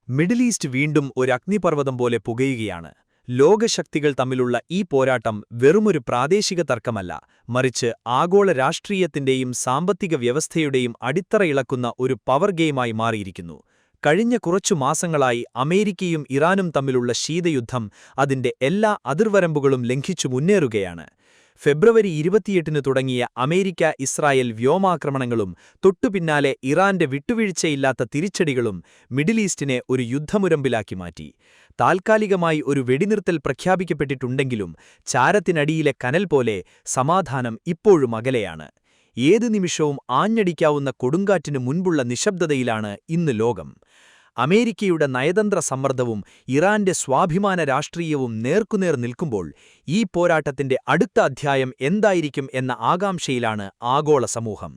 Middle east വീണ്ടും ഒരു അഗ്നിപർവ്വതം പോലെ പുകയുകയാണ്. ലോകശക്തികൾ തമ്മിലുള്ള ഈ പോരാട്ടം വെറുമൊരു പ്രാദേശിക തർക്കമല്ല, മറിച്ച് ആഗോള രാഷ്ട്രീയത്തിന്റെയും സാമ്പത്തിക വ്യവസ്ഥയുടെയും അടിത്തറ ഇളക്കുന്ന ഒരു പവർ ഗെയിമായി മാറിയിരിക്കുന്നു. കഴിഞ്ഞ കുറച്ചു മാസങ്ങളായി അമേരിക്കയും ഇറാനും തമ്മിലുള്ള ശീതയുദ്ധം അതിന്റെ എല്ലാ അതിർവരമ്പുകളും ലംഘിച്ചു മുന്നേറുകയാണ്. ഫെബ്രുവരി 28-ന് തുടങ്ങിയ അമേരിക്ക-ഇസ്രായേൽ വ്യോമാക്രമണങ്ങളും തൊട്ടുപിന്നാലെ ഇറാന്റെ വിട്ടുവീഴ്ചയില്ലാത്ത തിരിച്ചടികളും മിഡിൽ ഈസ്റ്റിനെ ഒരു യുദ്ധമുരമ്പിലാക്കി മാറ്റി. താൽക്കാലികമായി ഒരു വെടിനിർത്തൽ പ്രഖ്യാപിക്കപ്പെട്ടിട്ടുണ്ടെങ്കിലും ചാരത്തിനടിയിലെ കനൽ പോലെ സമാധാനം ഇപ്പോഴും അകലെയാണ്. ഏതു നിമിഷവും ആഞ്ഞടിക്കാവുന്ന കൊടുങ്കാറ്റിനു മുൻപുള്ള നിശബ്ദതയിലാണ് ഇന്ന് ലോകം. അമേരിക്കയുടെ നയതന്ത്ര സമ്മർദ്ദവും ഇറാന്റെ സ്വാഭിമാന രാഷ്ട്രീയവും നേർക്കുനേർ നിൽക്കുമ്പോൾ ഈ പോരാട്ടത്തിന്റെ അടുത്ത അധ്യായം എന്തായിരിക്കും എന്ന ആകാംക്ഷയിലാണ് ആഗോള സമൂഹം.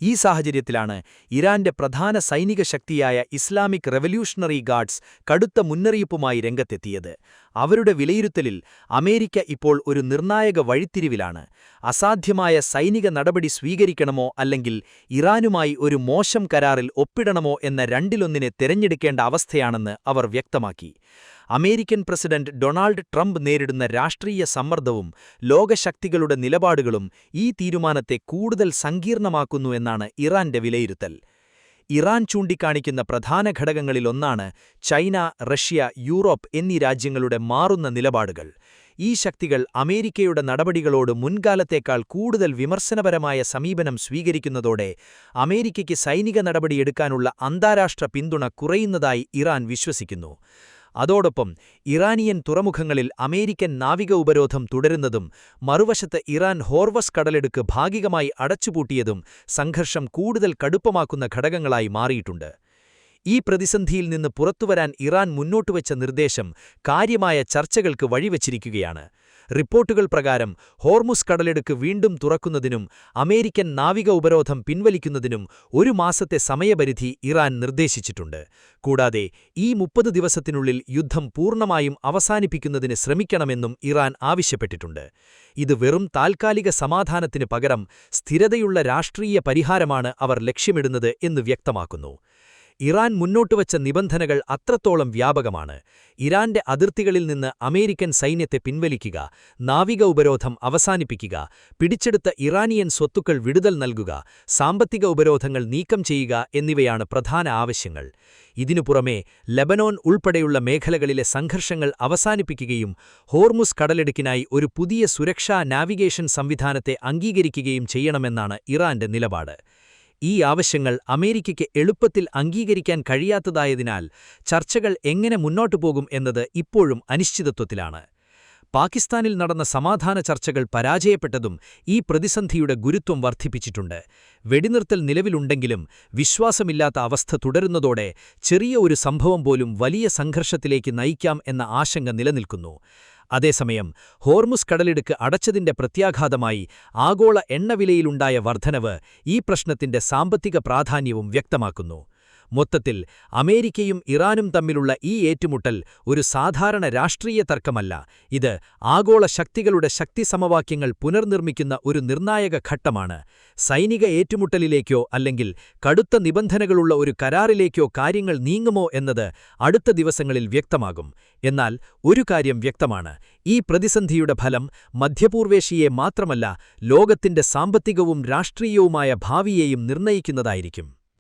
ഈ സാഹചര്യത്തിലാണ് ഇറാന്റെ പ്രധാന സൈനിക ശക്തിയായ ഇസ്ലാമിക് റെവല്യൂഷണറി ഗാർഡ്സ് കടുത്ത മുന്നറിയിപ്പുമായി രംഗത്തെത്തിയത്. അവരുടെ വിലയിരുത്തലിൽ അമേരിക്ക ഇപ്പോൾ ഒരു നിർണായക വഴിത്തിരിവിലാണ്. അസാധ്യമായ സൈനിക നടപടി സ്വീകരിക്കണമോ അല്ലെങ്കിൽ ഇറാനുമായി ഒരു മോശം കരാറിൽ ഒപ്പിടണമോ എന്ന രണ്ടിലൊന്നിനെ തിരഞ്ഞെടുക്കേണ്ട അവസ്ഥയാണെന്ന് അവർ വ്യക്തമാക്കി. അമേരിക്കൻ പ്രസിഡന്റ് ഡൊണാൾഡ് ട്രംപ് നേരിടുന്ന രാഷ്ട്രീയ സമ്മർദ്ദവും ലോകശക്തികളുടെ നിലപാടുകളും ഈ തീരുമാനത്തെ കൂടുതൽ സങ്കീർണമാക്കുന്നു എന്നാണ് ഇറാന്റെ വിലയിരുത്തൽ. ഇറാൻ ചൂണ്ടിക്കാണിക്കുന്ന പ്രധാന ഘടകങ്ങളിലൊന്നാണ് ചൈന, റഷ്യ, യൂറോപ്പ് എന്നീ രാജ്യങ്ങളുടെ മാറുന്ന നിലപാടുകൾ. ഈ ശക്തികൾ അമേരിക്കയുടെ നടപടികളോട് മുൻകാലത്തേക്കാൾ കൂടുതൽ വിമർശനപരമായ സമീപനം സ്വീകരിക്കുന്നതോടെ അമേരിക്കയ്ക്ക് സൈനിക നടപടിയെടുക്കാനുള്ള അന്താരാഷ്ട്ര പിന്തുണ കുറയുന്നതായി ഇറാൻ വിശ്വസിക്കുന്നു. അതോടൊപ്പം ഇറാനിയൻ തുറമുഖങ്ങളിൽ അമേരിക്കൻ നാവിക ഉപരോധം തുടരുന്നതും മറുവശത്ത് ഇറാൻ ഹോർമസ് കടലിടുക്ക് ഭാഗികമായി അടച്ചുപൂട്ടിയതും സംഘർഷം കൂടുതൽ കടുപ്പമാക്കുന്ന ഘടകങ്ങളായി മാറിയിട്ടുണ്ട്. ഈ പ്രതിസന്ധിയിൽ നിന്ന് പുറത്തുവരാൻ ഇറാൻ മുന്നോട്ടുവച്ച നിർദ്ദേശം കാര്യമായ ചർച്ചകൾക്ക് വഴിവച്ചിരിക്കുകയാണ്. റിപ്പോർട്ടുകൾ പ്രകാരം ഹോർമുസ് കടലിടുക്ക് വീണ്ടും തുറക്കുന്നതിനും അമേരിക്കൻ നാവിക ഉപരോധം പിൻവലിക്കുന്നതിനും 1 മാസത്തെ സമയപരിധി ഇറാൻ നിർദ്ദേശിച്ചിട്ടുണ്ട്. കൂടാതെ ഈ 30 ദിവസത്തിനുള്ളിൽ യുദ്ധം പൂർണ്ണമായും അവസാനിപ്പിക്കുന്നതിന് ശ്രമിക്കണമെന്നും ഇറാൻ ആവശ്യപ്പെട്ടിട്ടുണ്ട്. ഇത് വെറും താൽക്കാലിക സമാധാനത്തിന് പകരം സ്ഥിരതയുള്ള രാഷ്ട്രീയ പരിഹാരമാണ് അവർ ലക്ഷ്യമിടുന്നത് എന്ന് വ്യക്തമാക്കുന്നു. ഇറാൻ മുന്നോട്ടുവച്ച നിബന്ധനകൾ അത്രത്തോളം വ്യാപകമാണ്. ഇറാന്റെ അതിർത്തികളിൽ നിന്ന് അമേരിക്കൻ സൈന്യത്തെ പിൻവലിക്കുക, നാവിക ഉപരോധം അവസാനിപ്പിക്കുക, പിടിച്ചെടുത്ത ഇറാനിയൻ സ്വത്തുക്കൾ വിടുതൽ നൽകുക, സാമ്പത്തിക ഉപരോധങ്ങൾ നീക്കം ചെയ്യുക എന്നിവയാണ് പ്രധാന ആവശ്യങ്ങൾ. ഇതിനു പുറമെ ലെബനോൻ ഉൾപ്പെടെയുള്ള മേഖലകളിലെ സംഘർഷങ്ങൾ അവസാനിപ്പിക്കുകയും ഹോർമുസ് കടലിടുക്കിനായി ഒരു പുതിയ സുരക്ഷാ നാവിഗേഷൻ സംവിധാനത്തെ അംഗീകരിക്കുകയും ചെയ്യണമെന്നാണ് ഇറാന്റെ നിലപാട്. ഈ ആവശ്യങ്ങൾ അമേരിക്കയ്ക്ക് എളുപ്പത്തിൽ അംഗീകരിക്കാൻ കഴിയാത്തതായതിനാൽ ചർച്ചകൾ എങ്ങനെ മുന്നോട്ടു പോകും എന്നത് ഇപ്പോഴും അനിശ്ചിതത്വത്തിലാണ്. പാകിസ്ഥാനിൽ നടന്ന സമാധാന ചർച്ചകൾ പരാജയപ്പെട്ടതും ഈ പ്രതിസന്ധിയുടെ ഗുരുത്വം വർദ്ധിപ്പിച്ചിട്ടുണ്ട്. വെടിനിർത്തൽ നിലവിലുണ്ടെങ്കിലും വിശ്വാസമില്ലാത്ത അവസ്ഥ തുടരുന്നതോടെ ചെറിയ ഒരു സംഭവം പോലും വലിയ സംഘർഷത്തിലേക്ക് നയിക്കാം എന്ന ആശങ്ക നിലനിൽക്കുന്നു. അതേസമയം ഹോർമുസ് കടലിടുക്ക് അടച്ചതിന്റെ പ്രത്യാഘാതമായി ആഗോള എണ്ണവിലയിലുണ്ടായ വർധനവ് ഈ പ്രശ്നത്തിന്റെ സാമ്പത്തിക പ്രാധാന്യവും വ്യക്തമാക്കുന്നു. മൊത്തത്തിൽ അമേരിക്കയും ഇറാനും തമ്മിലുള്ള ഈ ഏറ്റുമുട്ടൽ ഒരു സാധാരണ രാഷ്ട്രീയ തർക്കമല്ല, ഇത് ആഗോള ശക്തികളുടെ ശക്തിസമവാക്യങ്ങൾ പുനർനിർമ്മിക്കുന്ന ഒരു നിർണായക ഘട്ടമാണ്. സൈനിക ഏറ്റുമുട്ടലിലേക്കോ അല്ലെങ്കിൽ കടുത്ത നിബന്ധനകളുള്ള ഒരു കരാറിലേക്കോ കാര്യങ്ങൾ നീങ്ങുമോ എന്നത് അടുത്ത ദിവസങ്ങളിൽ വ്യക്തമാകും. എന്നാൽ ഒരു കാര്യം വ്യക്തമാണ്, ഈ പ്രതിസന്ധിയുടെ ഫലം മധ്യപൂർവേഷ്യയെ മാത്രമല്ല ലോകത്തിന്റെ സാമ്പത്തികവും രാഷ്ട്രീയവുമായ ഭാവിയെയും നിർണയിക്കുന്നതായിരിക്കും.